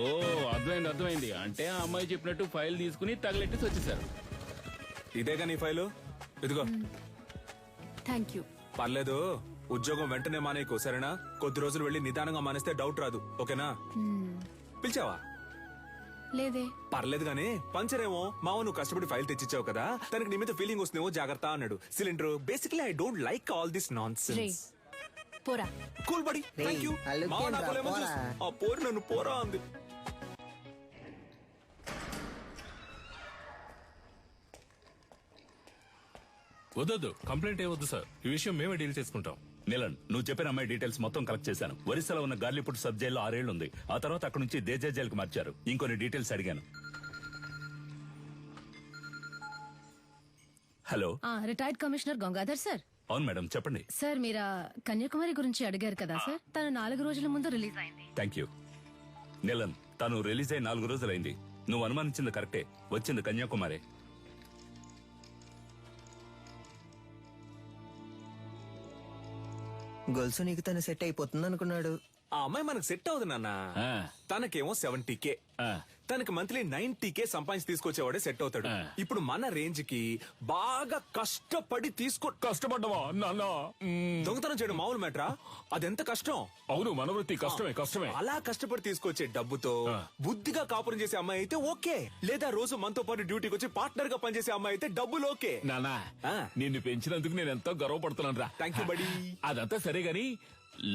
ఓ అర్థమైంది అర్థమైంది. అంటే ఆ అమ్మాయి చెప్పినట్టు ఫైల్ తీసుకుని తగలెట్టేసి వచ్చేసారు. ఇదేగా నీ ఫైలు, ఇదిగో. Thank you. పర్లేదు, ఉద్యోగం వెంటనే మానేయకు, సరేనా? కొద్ది రోజులు వెళ్ళి నిదానంగా మానేస్తే డౌట్ రాదు, ఓకేనా? పిలిచావా? లేదే. పర్లేదు గానీ పంచర్ ఏమో మావ నువ్వు కష్టపడి ఫైల్ తెచ్చిచ్చావు కదా, తనకి నీ మీద ఫీలింగ్ వస్తుందేమో, జాగ్రత్త అన్నాడు. Cylinder basically I don't like all this nonsense. పోరా. Cool buddy, thank you. మావ నాకు లేమో చూసు. ఆ పోరు నన్ను పోరా అంది. వద్దొద్దు, కంప్లైంట్ ఏవద్దు సార్, ఈ విషయం మేమే డీల్ చేసుకుంటాం. నీలన్, నువ్వు చెప్పిన అమ్మాయి డీటెయిల్స్ మొత్తం కలెక్ట్ చేశాను. ఒరిస్సాలో ఉన్న గార్లీపుట్ సబ్ జైల్లో 6 ఏళ్లు ఉంది. ఆ తర్వాత అక్కడ నుంచి దేజా జైలుకి మార్చారు. ఇంకొన్ని డీటెయిల్స్ అడిగాను. Hello, retired commissioner Gangadhar sir. అవును మేడం, చెప్పండి. సార్ మీరు కన్యాకుమారి గురించి అడిగారు కదా సార్, తను 4 రోజుల ముందు రిలీజ్ అయింది. Thank you. నీలన్, తను రిలీజ్ అయి 4 రోజులైంది. నువ్వు అనుమానించింది కరెక్టే, వచ్చింది కన్యాకుమారి. గొలుసు నీకు తను సెట్ అయిపోతుంది అనుకున్నాడు. ఆ అమ్మాయి మనకు సెట్ అవుతుంది నాన్న. ఆ. తనకేమో 70K, ఆ. తనకి మంత్లీ 90K సంపాదించి తీసుకొచ్చేవాడే సెట్ అవుతాడు. ఇప్పుడు మన రేంజ్ కి బాగా కష్టపడి కష్టపడ్డవా నాన్న? దొంగతనం చేయడం మామూలు మ్యాటరా? అదెంత కష్టం. అవును, మన వృత్తి కష్టమే. అలా కష్టపడి తీసుకొచ్చే డబ్బుతో బుద్ధిగా కాపురం చేసే అమ్మాయి అయితే ఓకే, లేదా రోజు మనతో పాటు డ్యూటీకి వచ్చి పార్ట్నర్ గా పనిచేసే అమ్మాయి అయితే డబ్బులు ఓకే. నానా, ఆ. నిన్ను పెంచినందుకు నేను ఎంతో గర్వపడుతున్నాను రా. థ్యాంక్ యూ బడి. అదంతా సరే గాని,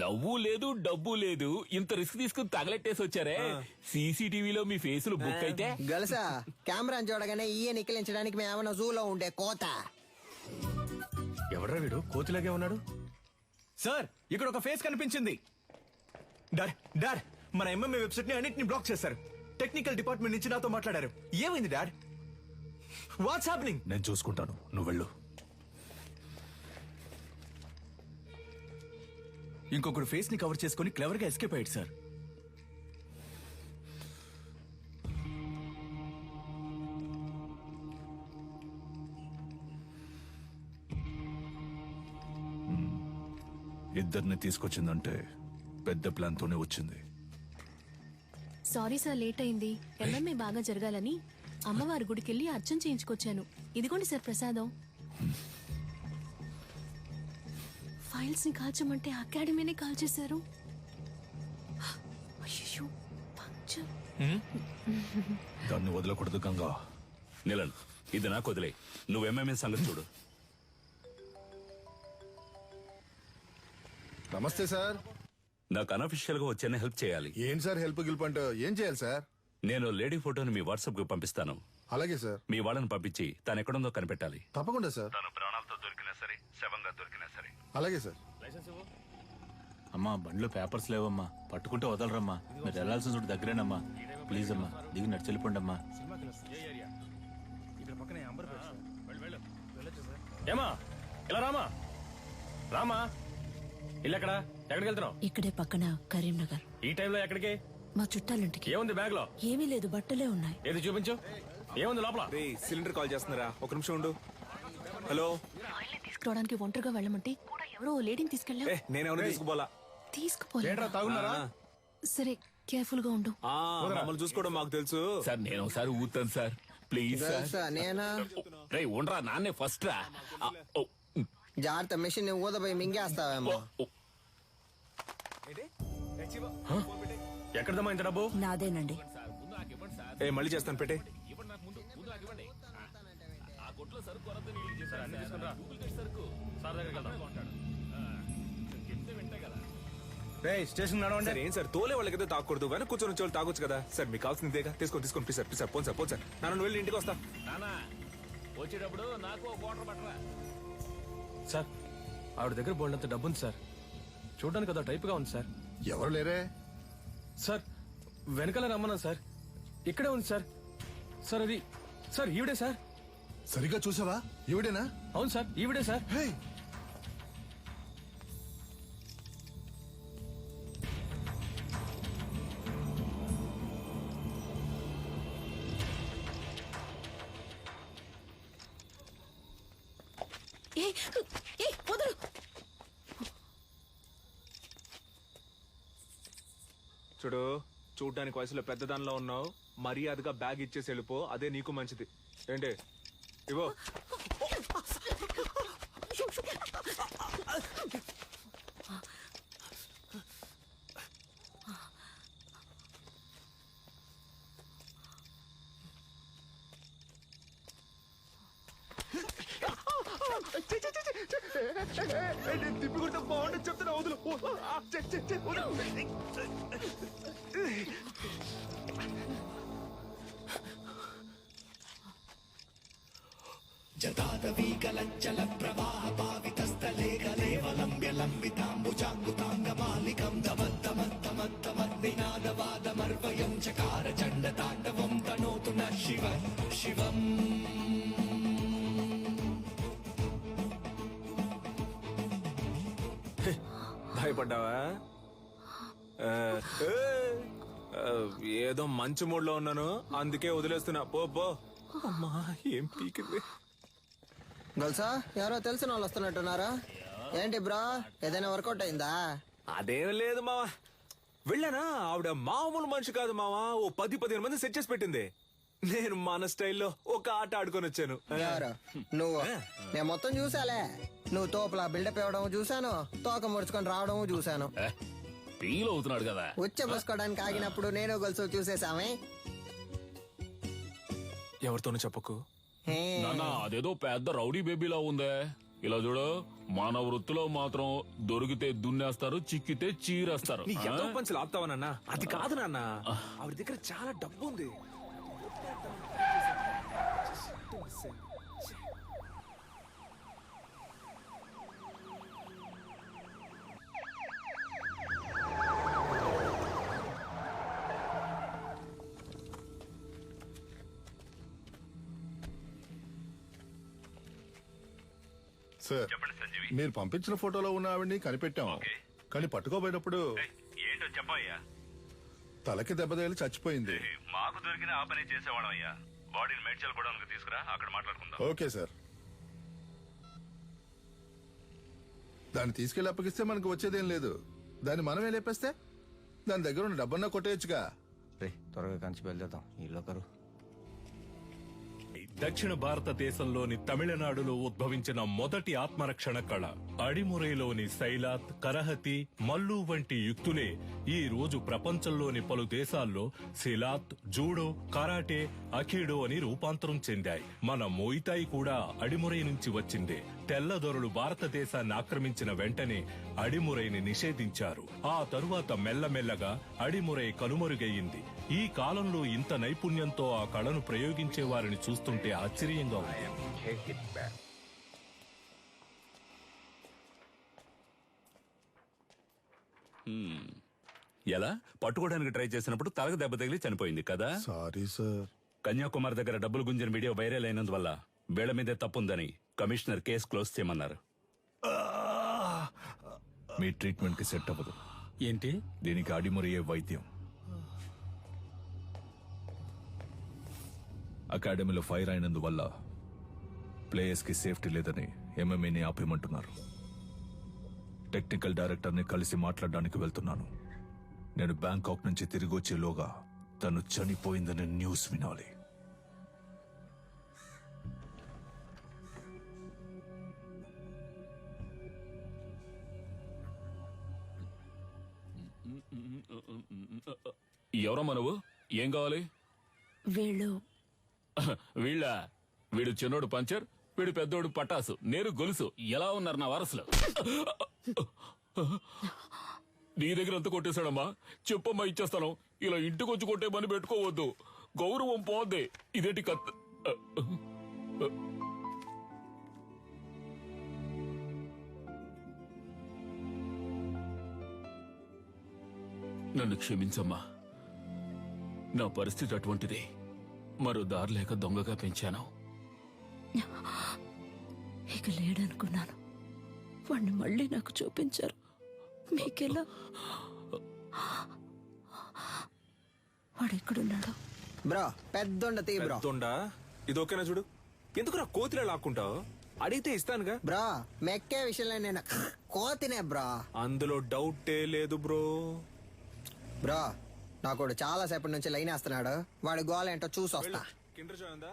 లవ్వు లేదు డబ్బు లేదు, ఇంత రిస్క్ తీసుకుని తగలెట్టేసి వచ్చారే. సీసీటీవీలో మీ ఫేసులు బుక్ అయితే గలసా కెమెరా చూడగానే ఈయ నిక్కిలించడానికి మేమన్నా జూలో ఉండే కోత. ఎవడ్రా వీడు కోతిలాగే ఉన్నాడు? సార్, ఇక్కడ ఒక ఫేస్ కనిపించింది. డాడ్, మన ఎంఎంఏ వెబ్సైట్ ని అన్నిటిని బ్లాక్ చేశారు. టెక్నికల్ డిపార్ట్మెంట్ నుంచి నాతో మాట్లాడారు. ఏమైంది డాడ్? What's happening? నేను చూసుకుంటాను, నువ్వు వెళ్ళు. ఇంకొకడు ఫేస్ ని కవర్ చేసుకుని క్లవర్ గా ఎస్కేప్ అయ్యాడు సార్. ఇద్దరిని తీసుకొచ్చిందంటే పెద్ద ప్లాన్ తోనే వచ్చింది. సారీ సార్, లేట్ అయింది. ఎంఎంఏ బాగా జరగాలని అమ్మవారి గుడికెళ్ళి అర్చన చేయించుకొచ్చాను. ఇదిగోండి సార్ ప్రసాదం. ఫైల్స్ ని కాల్చమంటే అకాడమీనే కాల్చేశారు. అయ్యో, పంచర్. దాన్ని వదలకూడదు గంగా. నిలన్, ఇది నాకు వదిలే. నువ్వు ఎంఎంఏ సంగతి చూడు. నమస్తే సార్. నాకు అనఫిషియల్ గా వచ్చేనే హెల్ప్ చేయాలి. ఏం సార్ హెల్ప్ గిల్ప్ అంటే ఏం చేయాలి సార్? నేను లేడీ ఫోటోని మీ వాట్సాప్ కి పంపిస్తాను. అలాగే సార్. మీ వాళ్ళని పంపించి తను ఎక్కడుందో కనిపెట్టాలి. తప్పకుండా సార్. తను ప్రాణాలతో దొరికినా సరే, శవంగా దొరికినా సరే. అలాగే సార్. అమ్మా, బండ్లో పేపర్స్ లేవమ్మా, పట్టుకుంటే వదలరమ్మా. మీరు వెళ్లాల్సిన చోటు దగ్గరేనమ్మా. ప్లీజ్ అమ్మా, దిగి నడిచి వెళ్ళిపోండి అమ్మా. ఏమా, ఇలా రామా. ఇల్లు ఎక్కడా? ఎక్కడికి వెళ్తున్నావు? ఇక్కడే పక్కన కరీంనగర్. ఈ టైంలో ఎక్కడికి? మా చుట్టాలింటికి. ఏముంది బ్యాగ్ లో? ఏమీ లేదు, బట్టలే ఉన్నాయి. ఏది చూపించు. ఏముంది లోపల? సిలిండర్ కాల్ చేస్తున్నారా? ఒక నిమిషం ఉండు. హలో. తీసుకురావడానికి ఒంటరిగా వెళ్ళమంటే కూడా ఎవరో లేడీని తీసుకెళ్ళా. నేనేమన్నా తీసుకుపోలా. తీసుకుపోలేదా? తాగున్నారా? సరే, కేర్ఫుల్ గా ఉండు. మమ్మల్ని చూసుకోవడం మాకు తెలుసు సార్, నేను ఒకసారి ఊతాను సార్, ప్లీజ్ సార్. గలసా నేనా? రే ఉండరా, నాన్నే ఫస్ట్ రా. జాగ్రత్త, మెషిన్ ఊదపోయి మింగేస్తావేమో. ఎక్కడదమ్మా ఇంత డబ్బు? నాదేనండి. మళ్ళీ చేస్తాను, పెట్టే. స్టేషన్ నడవండి. సార్ ఏం సార్, తోలే వాళ్ళకైతే తాగకూడదు, వెనక కూర్చొని వచ్చే వాళ్ళు తాగొచ్చు కదా సార్. మీకు కావాల్సిందేగా, తీసుకోండి please sir. Please sir, phone sir, phone sir. నన్ను వెళ్ళి ఇంటికి వస్తా. నానా, వచ్చేటప్పుడు నాకు ఒక వాటర్ పట్టరా. సార్, ఆవిడ దగ్గర బోల్డంత డబ్బు ఉంది సార్. చూడడానికి కదా టైప్ గా ఉంది సార్. ఎవరు లేరే? సార్, వెనకాల రమ్మన్నా సార్. ఇక్కడే ఉంది సార్. సార్ అది సార్, ఈవిడే సార్. సరిగ్గా చూసావా? ఈవిడేనా? అవును సార్, ఈవిడే సార్. హే, వదలు. చూడు, చూడ్డానికి వయసులో పెద్దదానిలో ఉన్నావు, మర్యాదగా బ్యాగ్ ఇచ్చేసి వెళ్ళిపో, అదే నీకు మంచిది. ఏంటి ఇవో. తిప్పి కొడితే బాగుండదు చెప్తున్నా, వదులు. భయపడ్డావా? ఏదో మంచి మూడ్ లో ఉన్నాను, అందుకే వదిలేస్తున్నా. పో పో. అమ్మా, ఏం పీకింది. గొలుసా ఎవరో తెలిసిన వాళ్ళు వస్తున్నట్టున్నారా? ఏంటి బ్రో, ఏదైనా వర్కౌట్ అయిందా? అదేం లేదు మావా, వెళ్ళానా? ఆవిడ మామూలు మనిషి కాదు మావా, ఓ 10-15 మంది సెట్ చేసి పెట్టింది. నేను మన స్టైల్లో ఒక ఆట ఆడుకొని వచ్చాను. ఎవరు నువ్వు? నేను మొత్తం చూసాలే. నువ్వు తోపులా బిల్డప్ ఇవ్వడం చూసాను, తోక ముడుచుకొని రావడం చూసాను. ఫీల్ అవుతున్నాడు కదా. ఉచ్చబోసుకోవడానికి ఆగినప్పుడు నేను గొలుసు చూసేసామే. ఎవరితోనూ చెప్పకు. హే. నాన్న అదేదో పెద్ద రౌడీ బేబీలా ఉందే. ఇలా చూడు, మన వృత్తిలో మాత్రం దొరికితే దున్నేస్తారు, చిక్కితే చీరేస్తారు. నీ ఎంతో పంచులు ఆపుతావా నాన్న? అది కాదు నాన్న, ఆవిడ దగ్గర చాలా డబ్బు ఉంది. సార్, మీరు పంపించిన ఫోటోలో ఉన్న ఆవిడ్ని కనిపెట్టాం, కానీ పట్టుకోబోయేటప్పుడు ఏంటో చెప్పయ్యా. తలకి దెబ్బ తగిలి చచ్చిపోయింది. మాకు దొరికిన ఆ పని చేసేవాళ్ళం అయ్యా. బాడీని మేడ్చల్ కూడా తీసుకురా, అక్కడ మాట్లాడుకుందాం. Okay sir. దాన్ని తీసుకెళ్లి అప్పగిస్తే మనకు వచ్చేదేం లేదు. దాన్ని మనమే లేపేస్తే దాని దగ్గర ఉన్న డబ్బన్నా కొట్టేయచ్చుగా. రే త్వరగా కంచి బయలుదేద్దాం. ఇల్లు ఒకరు దక్షిణ భారతదేశంలోని తమిళనాడులో ఉద్భవించిన మొదటి ఆత్మరక్షణ కళ అడిమురైలోని సైలాత్, కరహతి, మల్లు వంటి యుక్తులే ఈ రోజు ప్రపంచంలోని పలు దేశాల్లో సిలాత్, జూడో, కరాటే, అఖీడో అని రూపాంతరం చెందాయి. మన మోయితాయి కూడా అడిమురై నుంచి వచ్చిందే. తెల్లదొరలు భారతదేశాన్ని ఆక్రమించిన వెంటనే అడిమురైని నిషేధించారు. ఆ తరువాత మెల్లమెల్లగా అడిమురై కనుమరుగయ్యింది. ఈ కాలంలో ఇంత నైపుణ్యంతో ఆ కళను ప్రయోగించే వారిని చూస్తుంటే ఆశ్చర్యంగా ఉంది. ఎలా పట్టుకోవడానికి ట్రై చేసినప్పుడు తలకు దెబ్బ తగిలి చనిపోయింది కదా. Sorry sir. కన్యాకుమారి దగ్గర డబ్బులు గుంజిన వీడియో వైరల్ అయినందువల్ల వీళ్ల మీదే తప్పుందని కమిషనర్ కేసు క్లోజ్ చేయమన్నారు. మీ ట్రీట్మెంట్ కి సెట్ అవ్వదు. ఏంటి? దీనికి అడిమురయ్యే వైద్యం. అకాడమీలో ఫైర్ అయినందువల్ల ప్లేయర్స్ కి సేఫ్టీ లేదని ఎంఎంఏని ఆపేయమంటున్నారు. టెక్నికల్ డైరెక్టర్ ని కలిసి మాట్లాడడానికి వెళ్తున్నాను. నేను బ్యాంకాక్ నుంచి తిరిగి వచ్చేలోగా తను చనిపోయిందని న్యూస్ వినాలి. ఎవరమ్మా నువ్వు? ఏం కావాలి? వీడు చిన్నోడు పంచర్, వీడు పెద్దోడు పటాసు, నేను గొలుసు. ఎలా ఉన్నారు నా వారసులు? నీ దగ్గర ఎంత కొట్టేశాడమ్మా? చెప్పమ్మా, ఇచ్చేస్తాను. ఇలా ఇంటికొచ్చి కొట్టే పని పెట్టుకోవద్దు, గౌరవం పోద్ది. ఇదేంటి కత్? నన్ను క్షమించమ్మా, నా పరిస్థితి అటువంటిది. మరో దారి లేక దొంగగా పెంచాను. ఇక లేడనుకున్నాను. వాణ్ణి మళ్ళీ నాకు చూపించారు. మీకెలా? వాడెక్కడున్నాడు? బ్రో పెద్దొండ తీ బ్రో. పెద్దొండ? ఇది ఓకేనా చూడు? ఎందుకు నా కోతిలో లాక్కుంటావు? అడిగితే ఇస్తానుగా. బ్రో మెక్కే విషయంలో నేను కోతినే బ్రో. అందులో డౌటే లేదు బ్రో. బ్రో నాకోడు చాలా సేపటి నుంచి లైన్ వేస్తున్నాడు. వాడి గోల ఏంటో చూసి వస్తా. కిండర్ జాయ్ ఉందా?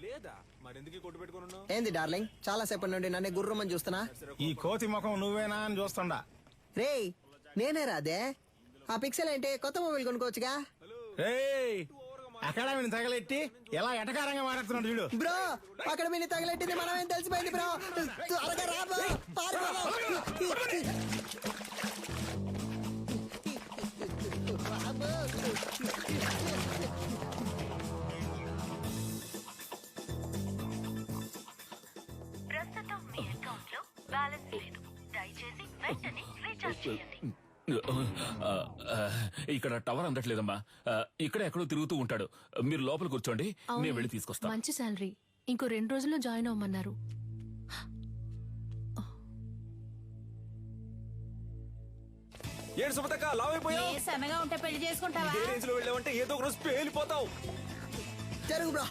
లేదా మరి ఎందుకు కొట్టు పెట్టుకుని ఉన్నావు? ఏంది డార్లింగ్, చాలా సేపటి నుండి నన్ను గుర్రమని చూస్తున్నా. ఈ కోతి ముఖం నువ్వేనా అని చూస్తుండా. రేయ్ నేనే రాదే. ఆ పిక్సెల్ ఏంటి, కొత్త మొబైల్ కొనుక్కోవచ్చుగా. అకాడమీని తగలెట్టి ఎలా ఎటకారంగా మాట్లాడుతున్నాడు చూడు. బ్రో అక్కడ మీరు తగలెట్టింది మనమేం తెలిసిపోయింది బ్రో. త్వరగా రా బ్రో, పారిపోదాం. ప్రస్తుతం మీ అకౌంట్ లో బ్యాలెన్స్ లేదు. దయచేసి వెంటనే రీఛార్జ్ చేయండి. ఇక్కడ టవర్ అందట్లేదమ్మా. ఇక్కడ ఎక్కడో తిరుగుతూ ఉంటాడు. మీరు లోపల కూర్చోండి, నేను వెళ్ళి తీసుకొస్తాను. మంచి శాలరీ. ఇంకో 2 రోజుల్లో జాయిన్ అవ్వమన్నారు. ఏడు సుమతక్క లావ్ అయిపోయావు. సన్నగా ఉంటే పెళ్లి చేసుకుంటావా? ఇదే రేంజ్ లో వెళ్ళావంటే ఏదో ఒక రోజు పేలిపోతావు. జరుగు బ్రో.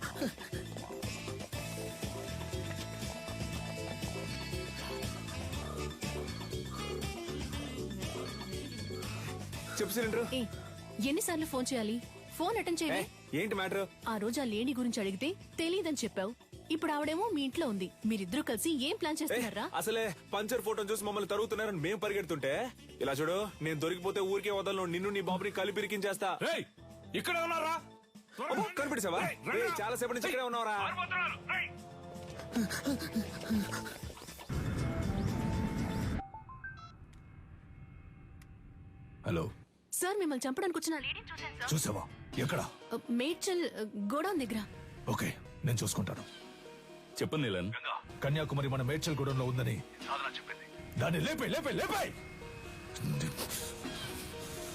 చెప్పు సిలిండర్. ఏ ఎన్నిసార్లు ఫోన్ చేయాలి? ఫోన్ అటెండ్ చేయండి. ఏంటి మ్యాటర్? ఆ రోజు ఆ లేడీ గురించి అడిగితే తెలీదని చెప్పావు. ఇప్పుడు ఆవిడేమో మీ ఇంట్లో ఉంది. మీరిద్దరూ కలిసి ఏం ప్లాన్ చేస్తున్నారా? అసలే పంచర్ ఫోటోని చూసి మమ్మల్ని తరుగుతున్నారని మేము పరిగెడుతుంటే ఇలా చూడు, నేను దొరికిపోతే ఊరికే వదలను. నిన్ను నీ బాబుని కలిపి ఇరికించేస్తా. ఇక్కడ ఉన్నారా? కనిపెట్టేసావా? చాలా సేపటి నుంచి ఇక్కడే ఉన్నావరా? హలో సార్, మిమ్మల్ని చంపడానికి వచ్చిన లేడీని చూశాను సార్. చూసావా? ఎక్కడ? మేడ్చల్ గోడౌన్ దగ్గర. ఓకే, నేను చూసుకుంటాను. చెప్పు నీలన్. కన్యాకుమారి మన మేడ్చల్ గూడెంలో ఉందని దాన్ని లేపే లేపే లేపే.